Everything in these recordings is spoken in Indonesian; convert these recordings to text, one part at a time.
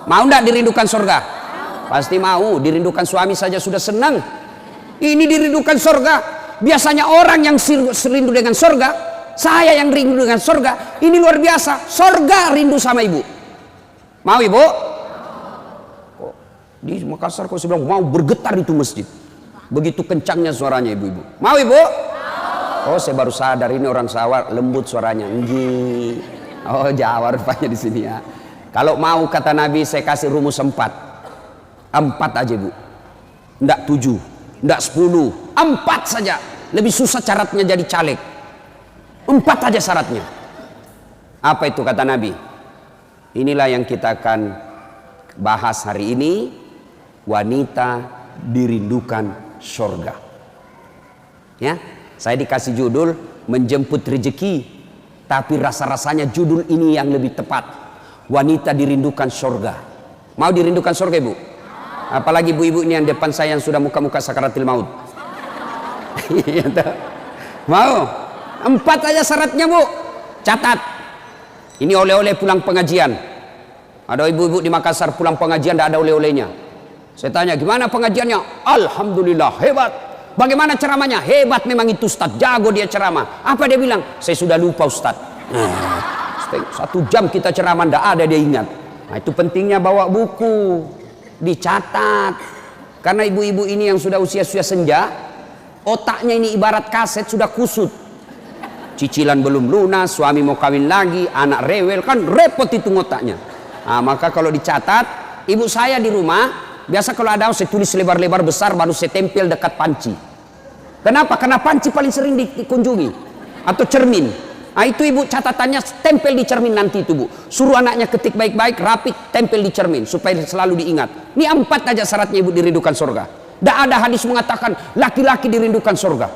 Mau enggak dirindukan surga? Pasti mau. Dirindukan suami saja sudah senang. Ini dirindukan surga. Biasanya orang yang rindu dengan surga, saya yang rindu dengan surga. Ini luar biasa. Surga rindu sama ibu. Mau ibu? Oh, di Makassar kok saya bilang mau, bergetar itu masjid. Begitu kencangnya suaranya ibu-ibu. Mau ibu? Oh, saya baru sadar ini orang Jawa lembut suaranya. Oh, Jawa rupanya di sini ya. Kalau mau kata Nabi saya kasih rumus 4 aja bu, enggak 7, enggak 10, 4 saja. Lebih susah syaratnya jadi caleg. 4 aja syaratnya. Apa itu kata Nabi? Inilah yang kita akan bahas hari ini. Wanita dirindukan surga. Ya, saya dikasih judul menjemput rezeki, tapi rasa-rasanya judul ini yang lebih tepat. Wanita dirindukan surga. Mau dirindukan surga ibu? Apalagi ibu-ibu ini yang depan saya yang sudah muka-muka sakaratil maut. Mau? 4 aja syaratnya bu. Catat. Ini oleh-oleh pulang pengajian. Ada ibu-ibu di Makassar pulang pengajian tidak ada oleh-olehnya. Saya tanya gimana pengajiannya? Alhamdulillah hebat. Bagaimana ceramahnya? Hebat memang itu Ustaz. Jago dia ceramah. Apa dia bilang? Saya sudah lupa Ustaz. 1 jam kita ceramah tidak ada dia ingat. Nah, itu pentingnya bawa buku, dicatat. Karena ibu-ibu ini yang sudah usia-usia senja, otaknya ini ibarat kaset sudah kusut. Cicilan belum lunas, suami mau kawin lagi, anak rewel, kan repot itu otaknya. Nah, maka kalau dicatat, ibu saya di rumah biasa kalau ada saya tulis lebar-lebar besar baru saya tempel dekat panci. Kenapa? Karena panci paling sering dikunjungi atau cermin. Nah, itu ibu catatannya tempel di cermin nanti itu bu. Suruh anaknya ketik baik-baik, rapi, tempel di cermin supaya selalu diingat. Ini 4 aja syaratnya ibu dirindukan surga. Tidak ada hadis mengatakan laki-laki dirindukan surga.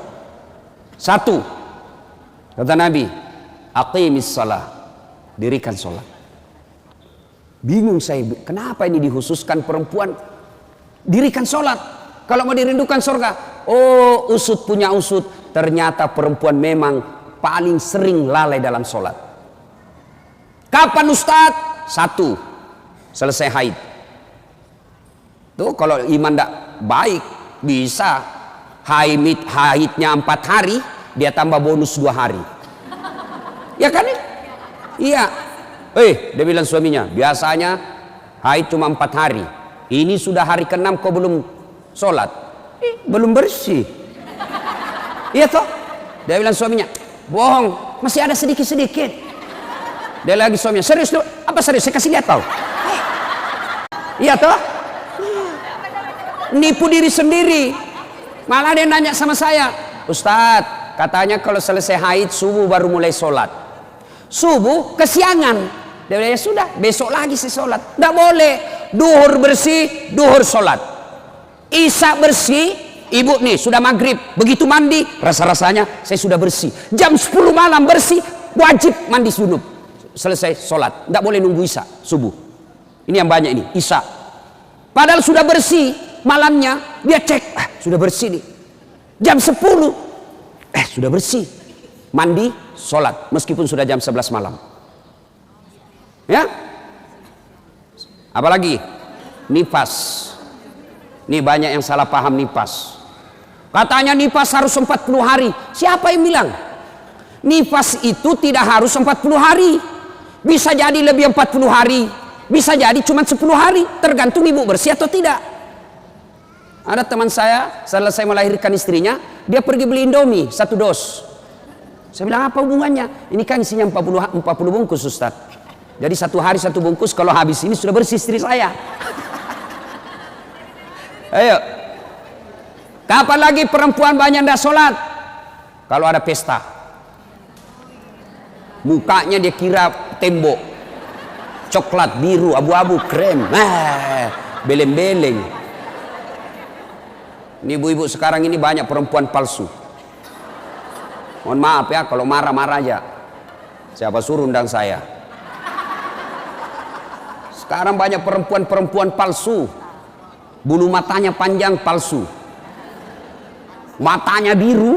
1, kata Nabi, aqimis shalah, dirikan sholat. Bingung saya, kenapa ini dikhususkan perempuan dirikan sholat? Kalau mau dirindukan surga, oh usut punya usut, ternyata perempuan memang paling sering lalai dalam sholat. Kapan Ustadz? 1, selesai haid. Tuh kalau iman tidak baik bisa haidnya 4 hari, dia tambah bonus 2 hari. Ya kan? Iya. Dia bilang suaminya, biasanya haid cuma 4 hari. Ini sudah hari ke-6 kau belum sholat. Belum bersih. Iya toh? Dia bilang suaminya, bohong, masih ada sedikit-sedikit. Dia lagi suaminya, serius tuh? Apa serius? Saya kasih lihat tau. Iya toh? Nipu diri sendiri. Malah dia nanya sama saya, Ustadz, katanya kalau selesai haid subuh baru mulai sholat. Subuh kesiangan. Dia bilang, ya sudah, besok lagi saya sholat. Tidak boleh. Duhur bersih, duhur sholat. Isya bersih, ibu nih sudah maghrib, begitu mandi rasa-rasanya saya sudah bersih. Jam 10 malam bersih, wajib mandi junub, selesai sholat. Tidak boleh nunggu isya subuh. Ini yang banyak ini isya. Padahal sudah bersih malamnya, dia cek sudah bersih nih. Jam 10 sudah bersih, mandi sholat meskipun sudah jam 11 malam. Ya, apalagi nifas. Ini banyak yang salah paham nifas. Katanya nifas harus 40 hari. Siapa yang bilang? Nifas itu tidak harus 40 hari. Bisa jadi lebih 40 hari. Bisa jadi cuma 10 hari. Tergantung ibu bersih atau tidak. Ada teman saya, selesai melahirkan istrinya, dia pergi beli Indomie 1 dos. Saya bilang, apa hubungannya? Ini kan isinya 40 bungkus Ustaz. Jadi 1 hari 1 bungkus, kalau habis ini sudah bersih istri saya. Ayo, kapan lagi perempuan banyak tidak sholat? Kalau ada pesta, mukanya dia kira tembok, coklat, biru, abu-abu, krem, beleng-beleng. Ini ibu-ibu sekarang ini banyak perempuan palsu. Mohon maaf ya, kalau marah-marah aja. Siapa suruh undang saya? Sekarang banyak perempuan-perempuan palsu. Bulu matanya panjang, palsu. Matanya biru,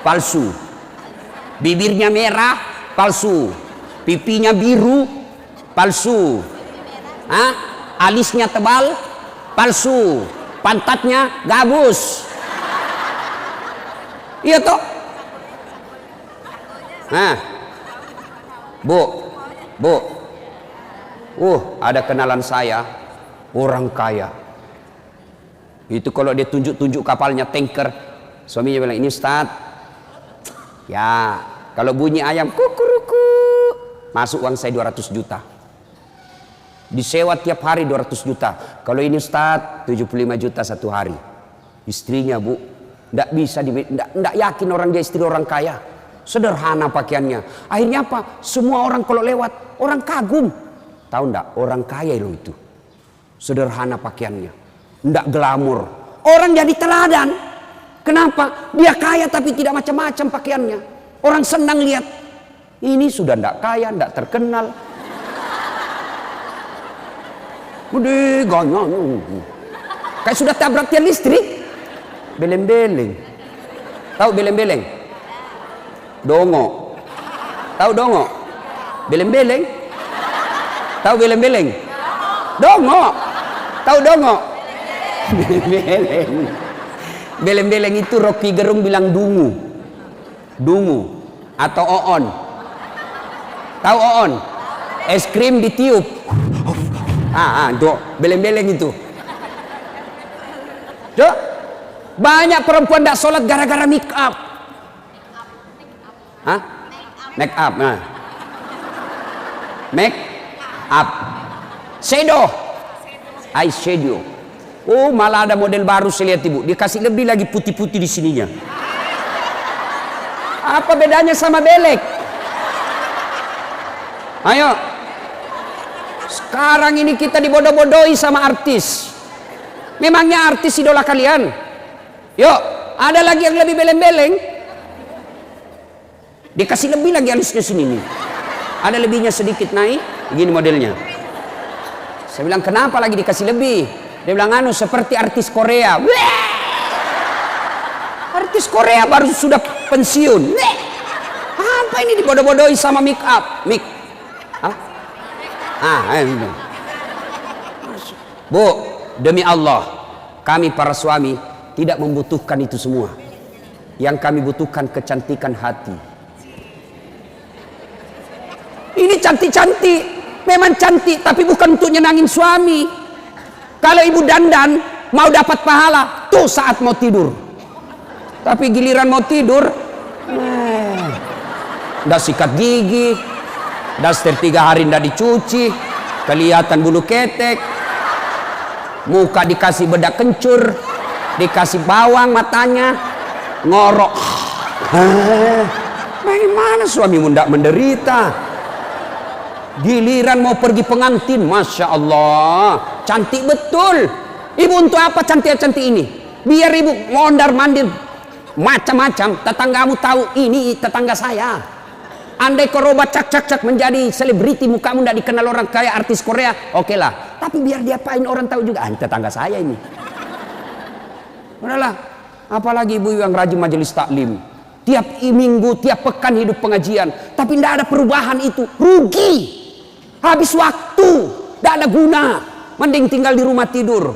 palsu. Bibirnya merah, palsu. Pipinya biru, palsu. Hah? Alisnya tebal, palsu. Pantatnya gabus. Iya toh? Nah, Bu, ada kenalan saya, orang kaya. Itu kalau dia tunjuk-tunjuk kapalnya tanker, suaminya bilang, ini Ustaz. Ya, kalau bunyi ayam kukuruku, masuk uang saya 200 juta. Disewa tiap hari 200 juta. Kalau ini Ustaz 75 juta satu hari. Istrinya Bu, tidak bisa, tidak yakin orang dia istri orang kaya. Sederhana pakaiannya. Akhirnya apa? Semua orang kalau lewat, orang kagum. Tahu enggak? Orang kaya itu. Sederhana pakaiannya. Tidak glamor. Orang jadi teladan. Kenapa? Dia kaya tapi tidak macam-macam pakaiannya. Orang senang lihat. Ini sudah tidak kaya, tidak terkenal. Udah ganyang. Kayak sudah tabrak tiang listrik. Beleng-beleng. Tahu beleng-beleng? Dongo. Tahu dongo? Beleng-beleng. Tahu beleng-beleng? Dongo. Tahu dongo? Beleng-beleng. Beleng-beleng itu Rocky Gerung bilang dungu. Dungu atau oon. Tahu oon? Es krim ditiup. Beleng-beleng itu. Tuh, banyak perempuan tidak sholat gara-gara make up. Hah? Make up. Nah. Make up. Shadow. Eye shadow. Oh, malah ada model baru saya lihat Ibu. Dikasih lebih lagi putih-putih di sininya. Apa bedanya sama belek? Ayo. Sekarang ini kita dibodoh-bodohi sama artis. Memangnya artis idola kalian? Yuk, ada lagi yang lebih beleng-beleng. Dikasih lebih lagi alisnya sini nih. Ada lebihnya sedikit naik, begini modelnya. Saya bilang, kenapa lagi dikasih lebih? Dia bilang, seperti artis Korea. Weh! Artis Korea baru sudah pensiun. Weh! Apa ini dibodoh-bodohi sama make up? Bu, demi Allah, kami para suami tidak membutuhkan itu semua. Yang kami butuhkan kecantikan hati. Ini cantik-cantik, memang cantik, tapi bukan untuk nyenangin suami. Kalau ibu dandan mau dapat pahala, tuh saat mau tidur. Tapi giliran mau tidur, udah sikat gigi, daster 3 hari ndak dicuci, kelihatan bulu ketek, muka dikasih bedak kencur, dikasih bawang matanya, ngorok. Bagaimana suamimu ndak menderita? Giliran mau pergi pengantin, Masya Allah, cantik betul. Ibu untuk apa cantik-cantik ini? Biar ibu mondar-mandir macam-macam, tetanggamu tahu ini tetangga saya. Andai korobat cak menjadi selebriti, mukamu tidak dikenal orang kaya artis Korea, oke lah. Tapi biar diapain orang tahu juga, tetangga saya ini. Udahlah, apalagi ibu yang rajin majelis taklim. Tiap minggu, tiap pekan hidup pengajian. Tapi tidak ada perubahan itu, rugi. Habis waktu, tidak ada guna. Mending tinggal di rumah tidur.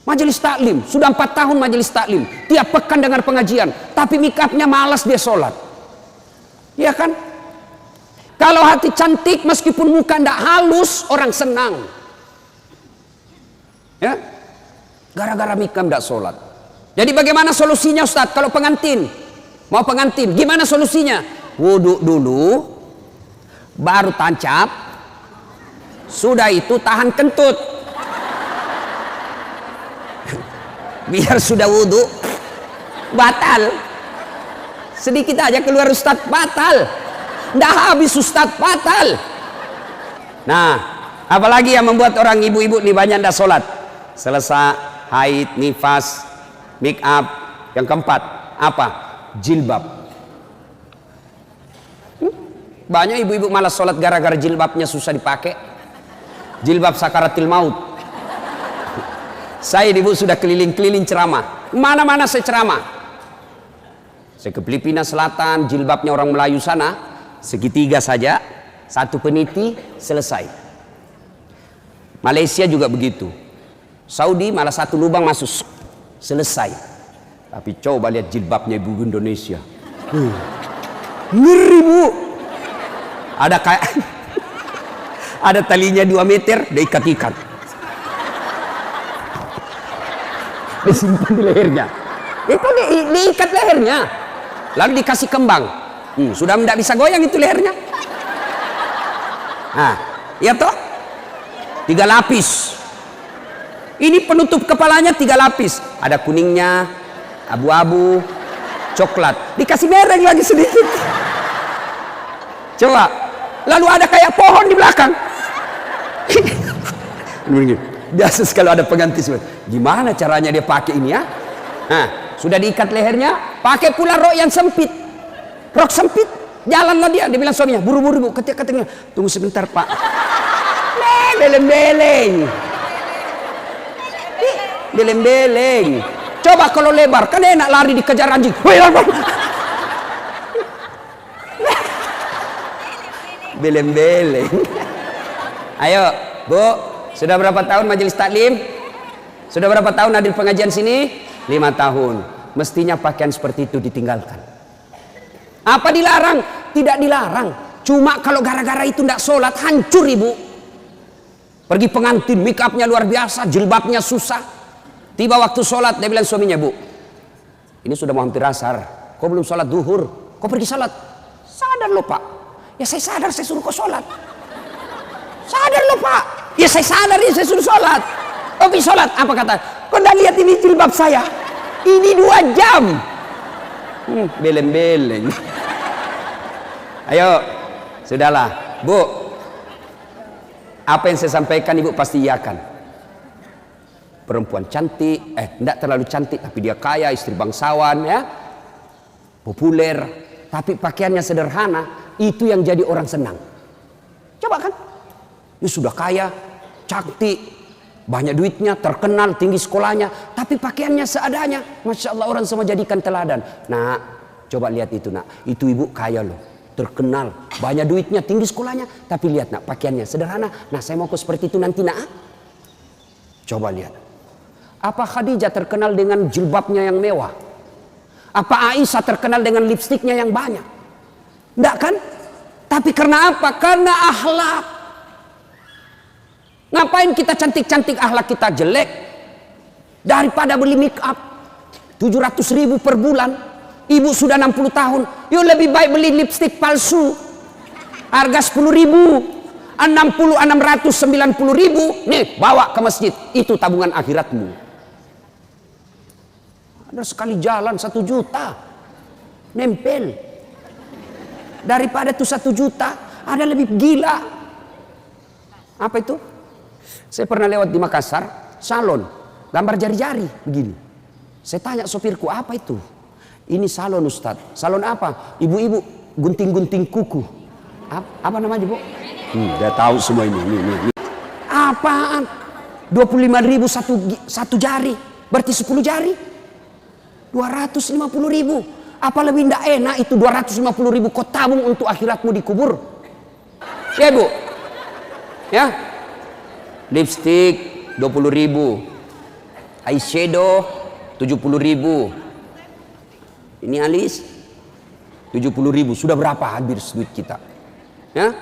Majelis taklim, sudah 4 tahun majelis taklim. Tiap pekan dengar pengajian. Tapi mikapnya malas dia sholat. Iya kan? Kalau hati cantik meskipun muka tidak halus, orang senang. Ya? Gara-gara mikam tidak sholat. Jadi bagaimana solusinya Ustadz? Kalau pengantin, mau pengantin, gimana solusinya? Wudhu dulu, baru tancap, sudah itu tahan kentut. Biar sudah wudhu, batal. Sedikit aja keluar Ustadz, batal. Nggak habis Ustadz, batal. Nah, apalagi yang membuat orang ibu-ibu nih banyak nggak sholat? Selesai, haid, nifas, make up. Yang keempat, apa? Jilbab. Banyak ibu-ibu malas sholat gara-gara jilbabnya susah dipakai. Jilbab sakaratil maut. Saya ibu sudah keliling-keliling ceramah. Mana-mana saya ceramah. Saya ke Filipina Selatan, jilbabnya orang Melayu sana, segitiga saja, 1 peniti, selesai. Malaysia juga begitu. Saudi malah satu lubang masuk, selesai. Tapi coba lihat jilbabnya ibu Indonesia. Ngeri bu. Ada kayak ada talinya 2 meter, diikat-ikat, disimpan di lehernya. Itu diikat lehernya, lalu dikasih kembang. Sudah tidak bisa goyang itu lehernya. Nah, ya toh, 3 lapis. Ini penutup kepalanya 3 lapis. Ada kuningnya, abu-abu, coklat. Dikasih mereng lagi sedikit. Coba. Lalu ada kayak pohon di belakang. Biasa sekali ada pengantin. Gimana caranya dia pakai ini ya? Nah, sudah diikat lehernya, pakai pula rok yang sempit. Rok sempit. Jalanlah dia bilang suaminya, buru-buru bu, katanya, tunggu sebentar pak. Beleng-beleng. Beleng-beleng. Coba kalau lebar, kan enak lari dikejar anjing. Beleng-beleng. Ayo bu, sudah berapa tahun majelis taklim? Sudah berapa tahun hadir pengajian sini? 5 tahun. Mestinya pakaian seperti itu ditinggalkan. Apa dilarang? Tidak dilarang. Cuma kalau gara-gara itu tidak sholat, hancur ibu. Pergi pengantin, make upnya luar biasa, jilbabnya susah. Tiba waktu sholat, dia bilang suaminya, bu, ini sudah mau hampir asar, kok belum sholat duhur? Kok pergi sholat? Sadar loh pak. Ya saya sadar, saya suruh kau sholat. Sadar loh pak. Ya saya sadar, ya saya suruh sholat. Tapi sholat, apa kata? Kau tidak lihat ini jilbab saya? Ini 2 jam. Beleng-beleng. Ayo, sudahlah, bu. Apa yang saya sampaikan ibu pasti iyakan. Perempuan cantik, tidak terlalu cantik, tapi dia kaya, istri bangsawan, ya, populer, tapi pakaiannya sederhana. Itu yang jadi orang senang. Coba kan, dia sudah kaya, cantik, banyak duitnya, terkenal, tinggi sekolahnya, tapi pakaiannya seadanya. Masya Allah, orang semua jadikan teladan. Nah, coba lihat itu nak, itu ibu kaya loh, terkenal, banyak duitnya, tinggi sekolahnya, tapi lihat nak, pakaiannya sederhana. Nah, saya mau kok seperti itu nanti nak. Coba lihat. Apa Khadijah terkenal dengan jilbabnya yang mewah? Apa Aisyah terkenal dengan lipstiknya yang banyak? Enggak kan? Tapi karena apa? Karena akhlak. Ngapain kita cantik-cantik akhlak kita jelek? Daripada beli make up 700.000 per bulan, ibu sudah 60 tahun, yuk lebih baik beli lipstik palsu harga 10.000, 690.000, nih bawa ke masjid, itu tabungan akhiratmu. Ada sekali jalan 1 juta nempel. Daripada itu 1 juta, ada lebih gila. Apa itu? Saya pernah lewat di Makassar, salon, gambar jari-jari begini. Saya tanya sopirku, apa itu? Ini salon Ustadz. Salon apa? Ibu-ibu gunting-gunting kuku. Apa namanya bu? Udah tahu semua ini. Apaan? 25.000 satu jari, berarti 10 jari. 250.000. Apa lebih tidak enak itu 250.000 kau tabung untuk akhiratmu dikubur? Ya bu, ya. Lipstick 20.000, eyeshadow 70.000. Ini alis 70.000. Sudah berapa habis duit kita? Ya.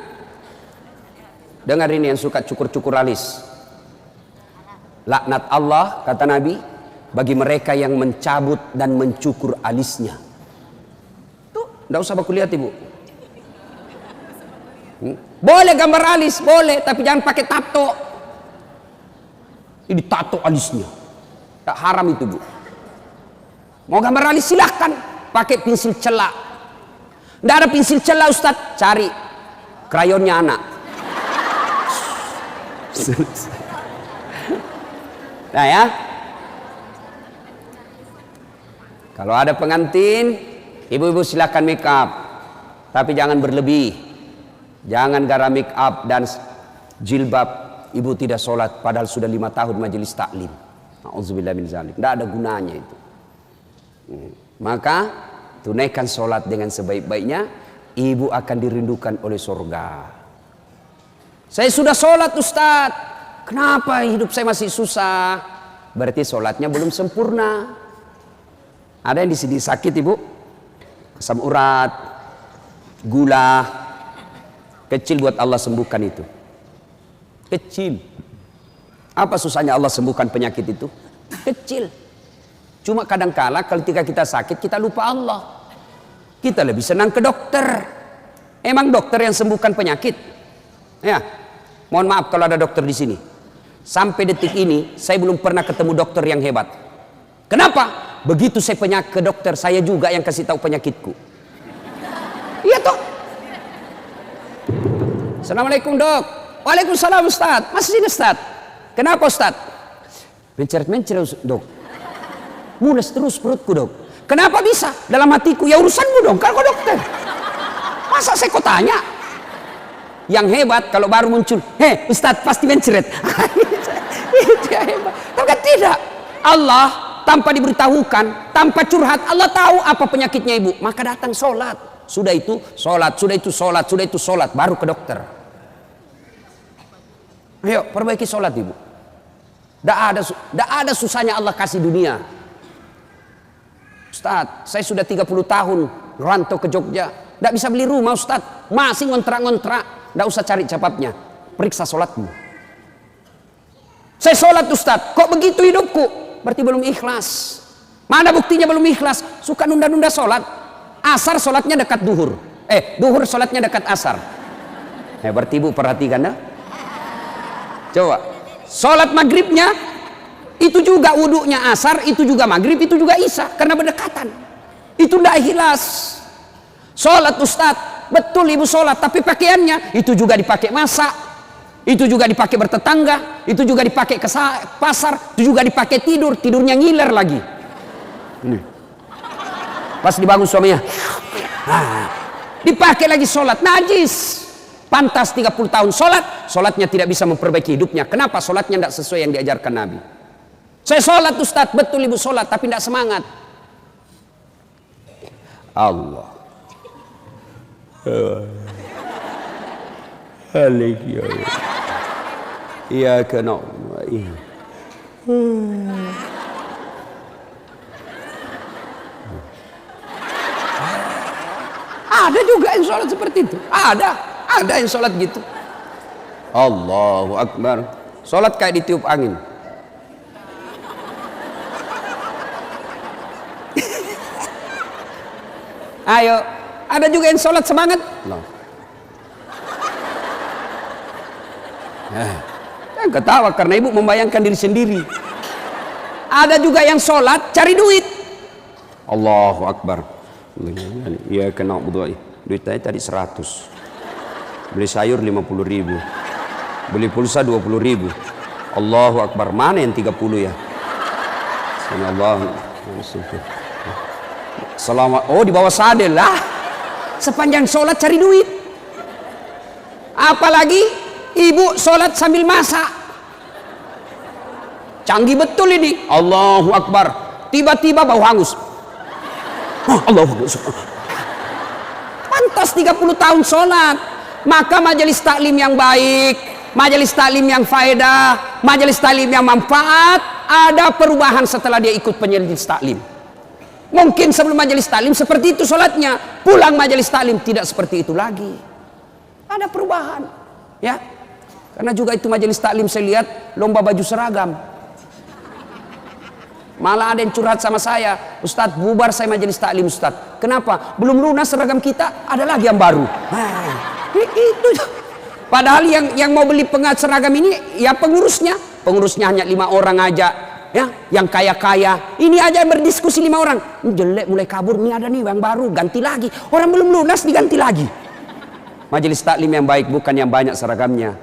Dengar ini yang suka cukur-cukur alis. Laknat Allah kata Nabi bagi mereka yang mencabut dan mencukur alisnya. Nggak usah baku lihat ibu. Boleh gambar alis, boleh, tapi jangan pakai tato. Ini tato alisnya, tak haram itu bu. Mau gambar alis silahkan, pakai pensil celak. Nggak ada pensil celak Ustadz, cari krayonnya anak. Nah ya, kalau ada pengantin, ibu-ibu silakan make up, tapi jangan berlebih. Jangan gara make up dan jilbab ibu tidak sholat padahal sudah 5 tahun majelis taklim. Auzubillah min zalik. Tidak ada gunanya itu. Maka tunaikan sholat dengan sebaik-baiknya, ibu akan dirindukan oleh surga. Saya sudah sholat Ustadz, Kenapa hidup saya masih susah? Berarti sholatnya belum sempurna. Ada yang di sini sakit ibu, asam urat, gula, kecil buat Allah sembuhkan itu. Kecil. Apa susahnya Allah sembuhkan penyakit itu? Kecil. Cuma kadangkala ketika kita sakit kita lupa Allah. Kita lebih senang ke dokter. Emang dokter yang sembuhkan penyakit? Ya. Mohon maaf kalau ada dokter di sini. Sampai detik ini saya belum pernah ketemu dokter yang hebat. Kenapa? Begitu saya ke dokter, saya juga yang kasih tahu penyakitku. Iya toh. Assalamualaikum dok. Waalaikumsalam Ustaz. Masih sini Ustaz. Kenapa Ustaz? Menceret-menceret dok. Mules terus perutku dok. Kenapa bisa? Dalam hatiku, ya urusanmu dong kalau dokter. Masa saya kau tanya? Yang hebat kalau baru muncul, Ustaz pasti menceret. Itu yang hebat. Tapi kan tidak. Allah tanpa diberitahukan, tanpa curhat, Allah tahu apa penyakitnya ibu. Maka datang sholat. Sudah itu sholat, sudah itu sholat, sudah itu sholat, baru ke dokter. Ayo perbaiki sholat ibu. Tidak ada susahnya Allah kasih dunia. Ustaz, saya sudah 30 tahun rantau ke Jogja, tidak bisa beli rumah Ustaz, masih ngontrak-ngontrak. Tidak usah cari jawabnya, periksa sholatmu. Saya sholat Ustaz, kok begitu hidupku? Berarti belum ikhlas. Mana buktinya belum ikhlas? Suka nunda-nunda sholat. Asar sholatnya dekat duhur. Duhur sholatnya dekat asar. Berarti ibu perhatikan ya. Coba, sholat maghribnya itu juga wudhunya asar, itu juga maghrib, itu juga isya, karena berdekatan. Itu tidak ikhlas. Sholat Ustaz, betul ibu sholat, tapi pakaiannya itu juga dipakai masak, itu juga dipakai bertetangga, itu juga dipakai ke pasar, itu juga dipakai tidur, tidurnya ngiler lagi. Ini. Pas dibangun suaminya, dipakai lagi sholat, najis. Pantas 30 tahun sholat, sholatnya tidak bisa memperbaiki hidupnya. Kenapa? Sholatnya tidak sesuai yang diajarkan Nabi. Saya sholat Ustaz, betul ibu sholat, tapi tidak semangat. Allah. Iya kena. Ada juga yang sholat seperti itu. Ada yang sholat gitu. Allahu Akbar. Sholat kayak ditiup angin. Ayo, ada juga yang sholat semangat. Yang ketawa karena ibu membayangkan diri sendiri. Ada juga yang sholat cari duit. Allahu Akbar. Iya kena berdoa. Duit saya tadi 100. Beli sayur 50.000. Beli pulsa 20.000. Allahu Akbar. Mana yang 30 ya? Selamat. Oh, di bawah sadel lah. Sepanjang sholat cari duit. Apalagi ibu sholat sambil masak. Canggih betul ini. Allahu Akbar. Tiba-tiba bau hangus. Allahu Akbar. Pantas 30 tahun sholat. Maka majelis taklim yang baik, majelis taklim yang faedah, majelis taklim yang manfaat, ada perubahan setelah dia ikut majelis taklim. Mungkin sebelum majelis taklim seperti itu sholatnya, pulang majelis taklim tidak seperti itu lagi. Ada perubahan, ya. Karena juga itu majelis taklim saya lihat lomba baju seragam. Malah ada yang curhat sama saya, Ustadz bubar saya majelis taklim Ustadz. Kenapa? Belum lunas seragam kita, ada lagi yang baru. Itu. Padahal yang mau beli seragam ini ya pengurusnya hanya 5 orang aja. Ya, yang kaya-kaya ini aja berdiskusi 5 orang, jelek mulai kabur, nih ada nih yang baru, ganti lagi, orang belum lunas diganti lagi. Majelis taklim yang baik bukan yang banyak seragamnya,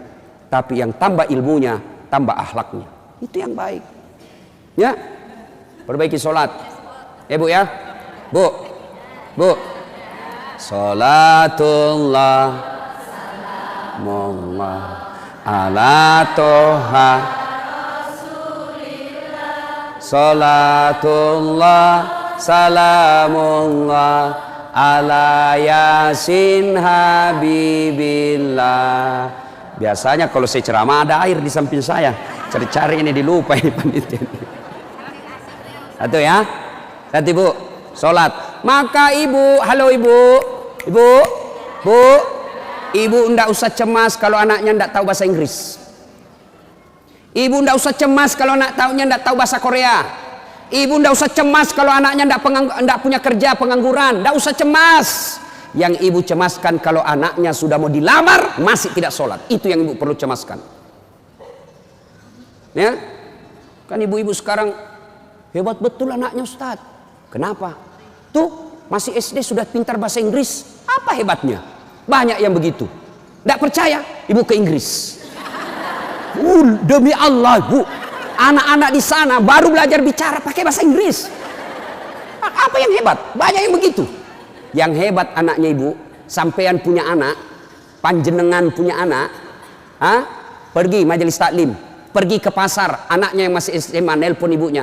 tapi yang tambah ilmunya, tambah akhlaknya, itu yang baik. Ya, perbaiki sholat, bu ya, bu, sholatullah ala toha salatullah salamullah ala yasin habibillah Biasanya kalau saya ceramah ada air di samping saya. Cari-cari ini dilupa ini panitia. Satu ya. Satu ibu. Sholat. Maka ibu, halo ibu. Ibu. Bu. Ibu ndak usah cemas kalau anaknya ndak tahu bahasa Inggris. Ibu ndak usah cemas kalau anak taunya ndak tahu bahasa Korea. Ibu ndak usah cemas kalau anaknya ndak punya kerja, pengangguran. Ndak usah cemas. Yang ibu cemaskan kalau anaknya sudah mau dilamar masih tidak sholat. Itu yang ibu perlu cemaskan. Ya, kan ibu-ibu sekarang hebat betul anaknya Ustaz. Kenapa? Tuh masih SD sudah pintar bahasa Inggris. Apa hebatnya? Banyak yang begitu. Tidak percaya? Ibu ke Inggris. Demi Allah bu, anak-anak di sana baru belajar bicara pakai bahasa Inggris. Apa yang hebat? Banyak yang begitu. Yang hebat anaknya ibu, sampean punya anak, panjenengan punya anak, pergi majelis taklim, pergi ke pasar, anaknya yang masih SMA nelpon ibunya,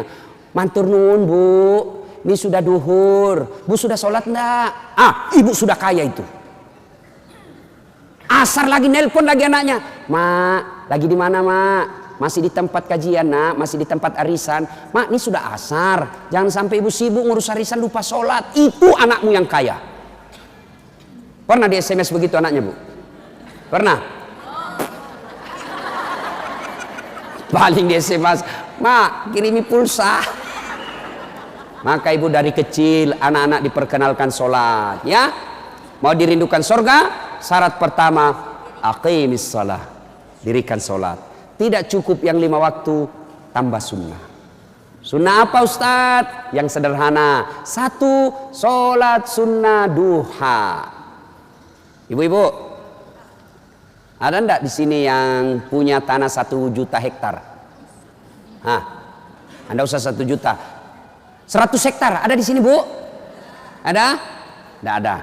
matur nuwun bu, ini sudah duhur, bu sudah sholat enggak? Ibu sudah kaya itu. Asar lagi nelpon lagi anaknya, mak, lagi di mana mak? Masih di tempat kajian nak, masih di tempat arisan. Mak, ini sudah asar. Jangan sampai ibu sibuk ngurus arisan lupa sholat. Itu anakmu yang kaya. Pernah di SMS begitu anaknya bu? Pernah? Paling di SMS, mak kirimi pulsa. Maka ibu dari kecil anak-anak diperkenalkan sholat. Ya, mau dirindukan surga? Syarat pertama, aqimis shalah. Dirikan sholat. Tidak cukup yang 5 waktu, tambah sunnah. Sunnah apa Ustadz? Yang sederhana. 1, sholat sunnah duha. Ibu-ibu, ada enggak di sini yang punya tanah 1 juta hektar? Anda usah 1 juta. 100 hektar ada di sini bu? Ada? Enggak ada.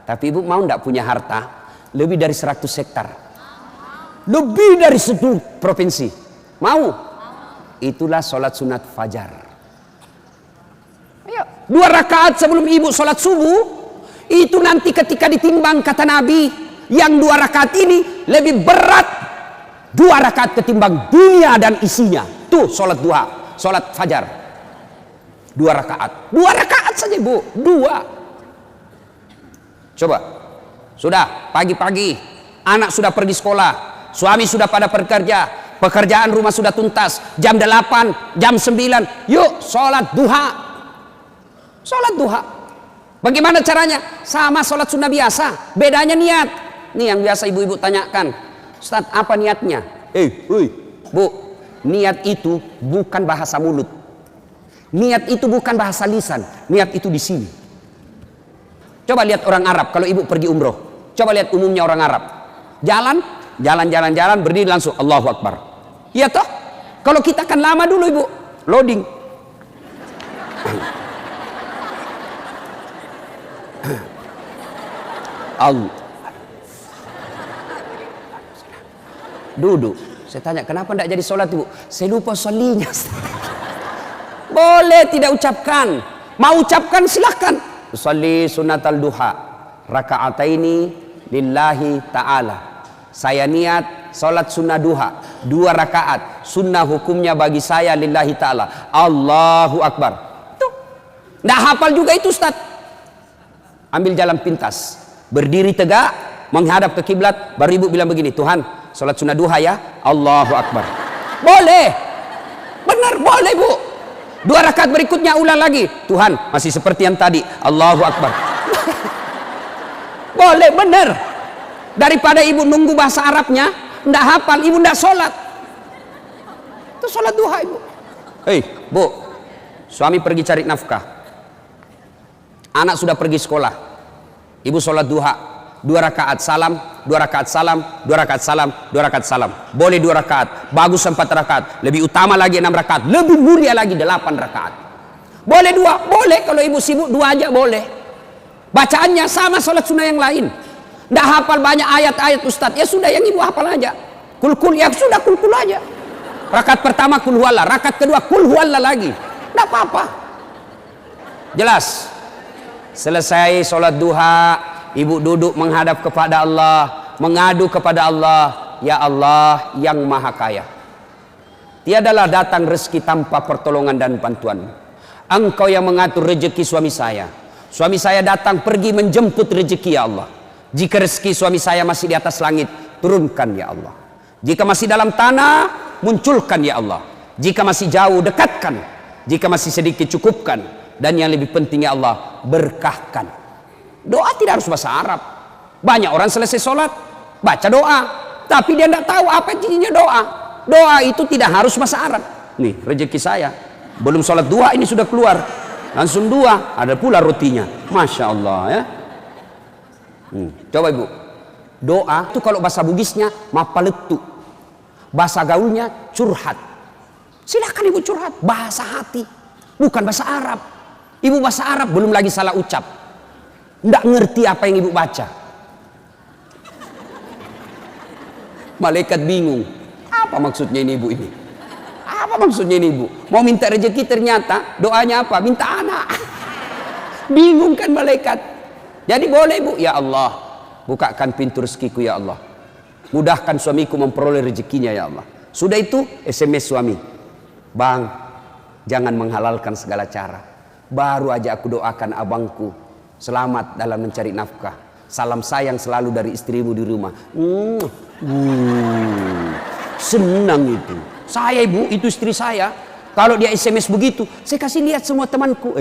Tapi ibu mau enggak punya harta lebih dari 100 hektar? Lebih dari 1 provinsi. Mau? Itulah sholat sunat fajar. Ayo, 2 rakaat sebelum ibu sholat subuh. Itu nanti ketika ditimbang kata Nabi, yang 2 rakaat ini lebih berat 2 rakaat ketimbang dunia dan isinya. Tuh sholat duha, sholat fajar. 2 rakaat. 2 rakaat saja bu. 2. Coba. Sudah pagi-pagi anak sudah pergi sekolah. Suami sudah pada bekerja, pekerjaan rumah sudah tuntas, jam 8, jam 9, yuk sholat duha. Sholat duha. Bagaimana caranya? Sama sholat sunnah biasa, bedanya niat. Ini yang biasa ibu-ibu tanyakan, Ustaz apa niatnya? Bu, niat itu bukan bahasa mulut. Niat itu bukan bahasa lisan, niat itu di sini. Coba lihat orang Arab kalau ibu pergi umroh. Coba lihat umumnya orang Arab. Jalan, berdiri langsung Allahu Akbar. Iya toh? Kalau kita kan lama dulu ibu, loading. Allah. Duduk. Saya tanya, kenapa tidak jadi sholat ibu? Saya lupa sholinya. Boleh tidak ucapkan. Mau ucapkan silahkan. Sholli sunatal duha raka'ataini lillahi ta'ala. Saya niat sholat sunnah duha 2 rakaat. Sunnah hukumnya bagi saya lillahi ta'ala. Allahu Akbar. Tuh. Nggak hafal juga itu Ustaz. Ambil jalan pintas. Berdiri tegak. Menghadap ke kiblat. Baru ibu bilang begini. Tuhan sholat sunnah duha ya. Allahu Akbar. Boleh. Benar boleh bu. 2 rakaat berikutnya ulang lagi. Tuhan masih seperti yang tadi. Allahu Akbar. Boleh benar. Daripada ibu nunggu bahasa Arabnya, ndak hafal, ibu ndak sholat. Itu sholat duha ibu. Bu, suami pergi cari nafkah. Anak sudah pergi sekolah. Ibu sholat duha, 2 rakaat salam, 2 rakaat salam, 2 rakaat salam, 2 rakaat salam. Boleh 2 rakaat, bagus 4 rakaat. Lebih utama lagi 6 rakaat, lebih mulia lagi 8 rakaat. Boleh 2, boleh kalau ibu sibuk 2 aja boleh. Bacaannya sama sholat sunnah yang lain. Nggak hafal banyak ayat-ayat Ustadz, ya sudah yang ibu hafal aja. Kul ya sudah kul aja. Rakaat pertama kul huwallah, rakaat kedua kul huwallah lagi. Nggak apa-apa. Jelas. Selesai sholat duha, ibu duduk menghadap kepada Allah, mengadu kepada Allah. ya Allah yang maha kaya, tiadalah datang rezeki tanpa pertolongan dan bantuan. Engkau yang mengatur rezeki suami saya. Suami saya datang pergi menjemput rezeki ya Allah. Jika rezeki suami saya masih di atas langit, turunkan ya Allah. Jika masih dalam tanah, munculkan ya Allah. Jika masih jauh, dekatkan. Jika masih sedikit, cukupkan. Dan yang lebih penting ya Allah, berkahkan. Doa tidak harus bahasa Arab. Banyak orang selesai sholat baca doa, tapi dia tidak tahu apa intinya doa. Doa itu tidak harus bahasa Arab. Nih rezeki saya, belum sholat duha ini sudah keluar, langsung dua, ada pula rotinya, masya Allah ya. Coba ibu, doa itu kalau bahasa Bugisnya mapaletu, bahasa gaulnya curhat. Silakan ibu curhat, bahasa hati, bukan bahasa Arab. Ibu bahasa Arab belum lagi salah ucap, tidak ngerti apa yang ibu baca. Malaikat bingung, apa maksudnya ini ibu ini? Apa maksudnya ini ibu? Mau minta rezeki ternyata doanya apa? Minta anak. Bingung kan malaikat. Jadi boleh ibu, ya Allah, bukakan pintu rezekiku ya Allah. Mudahkan suamiku memperoleh rezekinya ya Allah. Sudah itu SMS suami, bang, jangan menghalalkan segala cara. Baru aja aku doakan abangku selamat dalam mencari nafkah. Salam sayang selalu dari istrimu di rumah. Senang itu. Saya ibu, itu istri saya. Kalau dia SMS begitu, saya kasih lihat semua temanku.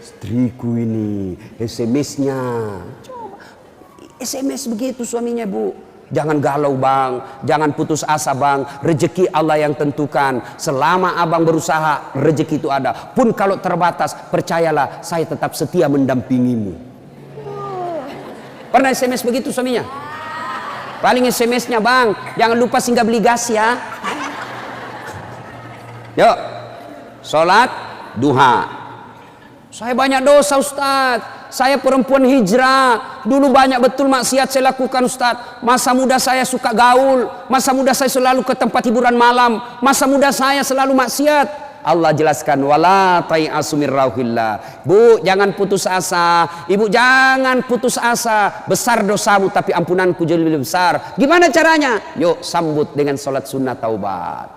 Istriku ini SMS-nya. Coba SMS begitu suaminya bu. Jangan galau bang, jangan putus asa bang. Rezeki Allah yang tentukan. Selama abang berusaha, rezeki itu ada. Pun kalau terbatas, percayalah saya tetap setia mendampingimu. Pernah SMS begitu suaminya? Paling SMS-nya bang, jangan lupa singgah beli gas ya. Yuk, sholat duha. Saya banyak dosa Ustaz. Saya perempuan hijrah. Dulu banyak betul maksiat saya lakukan Ustaz. Masa muda saya suka gaul. Masa muda saya selalu ke tempat hiburan malam. Masa muda saya selalu maksiat. Allah jelaskan, wala tai'asu mir rauhillah. Bu, jangan putus asa. Ibu jangan putus asa. Besar dosamu tapi ampunanku jauh lebih besar. Gimana caranya? Yuk sambut dengan salat sunnah taubat.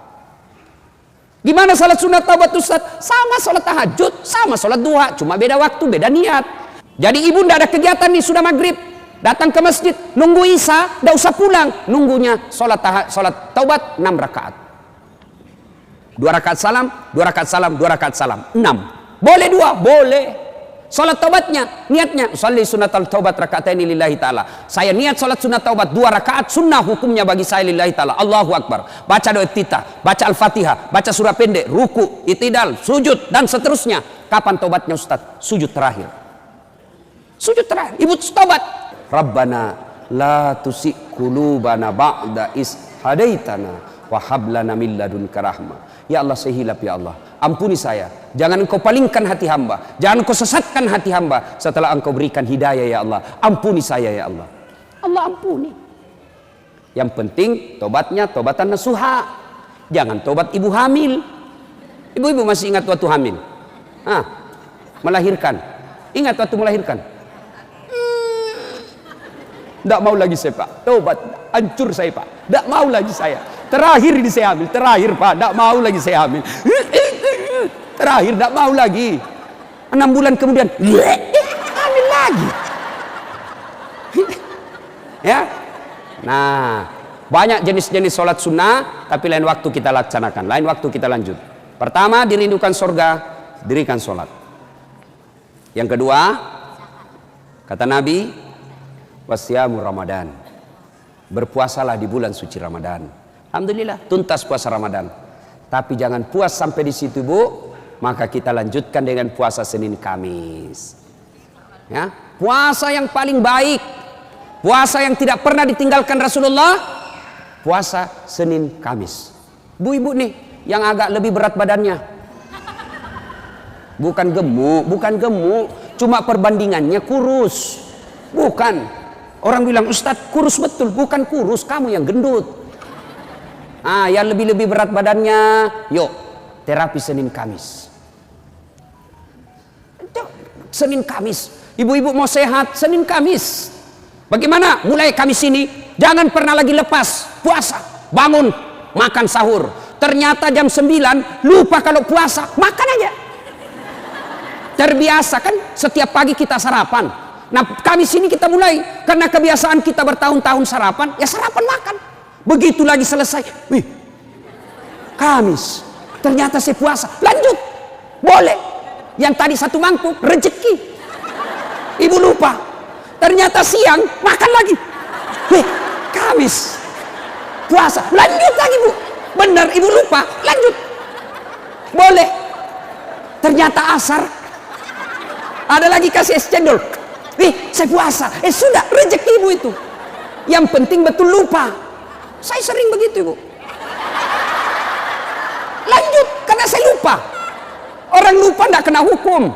Gimana salat sunnah taubat Ustaz? Sama salat tahajud, sama salat duha, cuma beda waktu, beda niat. Jadi ibu ndak ada kegiatan nih, sudah maghrib, datang ke masjid, nunggu isya, ndak usah pulang, nunggunya salat taubat 6 rakaat. 2 rakaat salam, 2 rakaat salam, 2 rakaat salam, 6. Boleh 2? Boleh. Salat taubatnya, niatnya, sholli sunnatal taubat rakaatain lillahi ta'ala. Saya niat salat sunat taubat 2 rakaat, sunnah hukumnya bagi saya lillahi ta'ala. Allahu Akbar. Baca doa iftitah, baca Al-Fatihah, baca surah pendek, ruku, itidal, sujud, dan seterusnya. Kapan taubatnya Ustaz? Sujud terakhir. Sujud terakhir, ibu taubat. Rabbana la tusik qulubana ba'da is hadaitana wa hab lana min ladunka rahmah. Ya Allah, saya hilaf ya Allah, ampuni saya. Jangan engkau palingkan hati hamba, jangan engkau sesatkan hati hamba setelah engkau berikan hidayah ya Allah. Ampuni saya ya Allah. Allah ampuni. Yang penting tobatnya tobatan nasuha. Jangan tobat ibu hamil. Ibu-ibu masih ingat waktu hamil? Melahirkan. Ingat waktu melahirkan? Tidak mau lagi saya Pak, tobat, hancur saya Pak, tidak mau lagi saya. Terakhir ini saya hamil, terakhir Pak, tidak mau lagi saya hamil. Terakhir tidak mau lagi. 6 bulan kemudian hamil lagi. Ya. Nah, banyak jenis-jenis sholat sunnah, tapi lain waktu kita laksanakan, lain waktu kita lanjut. Pertama, dirindukan surga, dirikan sholat. Yang kedua, kata Nabi, wasyamu Ramadan, berpuasalah di bulan suci Ramadan. Alhamdulillah, tuntas puasa Ramadan. Tapi jangan puas sampai di situ Bu, maka kita lanjutkan dengan puasa Senin Kamis. Ya, puasa yang paling baik, puasa yang tidak pernah ditinggalkan Rasulullah, puasa Senin Kamis. Bu ibu nih yang agak lebih berat badannya, bukan gemuk, cuma perbandingannya kurus. Bukan, orang bilang Ustadz kurus betul, bukan kurus, kamu yang gendut. Yang lebih berat badannya, yuk terapi Senin Kamis. Senin Kamis, ibu-ibu mau sehat Senin Kamis. Bagaimana? Mulai Kamis ini jangan pernah lagi lepas puasa, bangun, makan sahur. Ternyata jam 9 lupa kalau puasa, makan aja. Terbiasa kan setiap pagi kita sarapan. Nah, Kamis ini kita mulai, karena kebiasaan kita bertahun-tahun sarapan, ya sarapan makan. Begitu lagi selesai, wih, Kamis, ternyata saya puasa, lanjut, boleh. Yang tadi 1 mangkuk, rezeki. Ibu lupa, ternyata siang makan lagi. Wih, Kamis, puasa, lanjut lagi Bu. Benar, ibu lupa, lanjut, boleh. Ternyata asar, ada lagi kasih es cendol. Saya puasa, sudah, rezeki ibu itu. Yang penting betul lupa. Saya sering begitu Ibu. Lanjut, karena saya lupa. Orang lupa tidak kena hukum.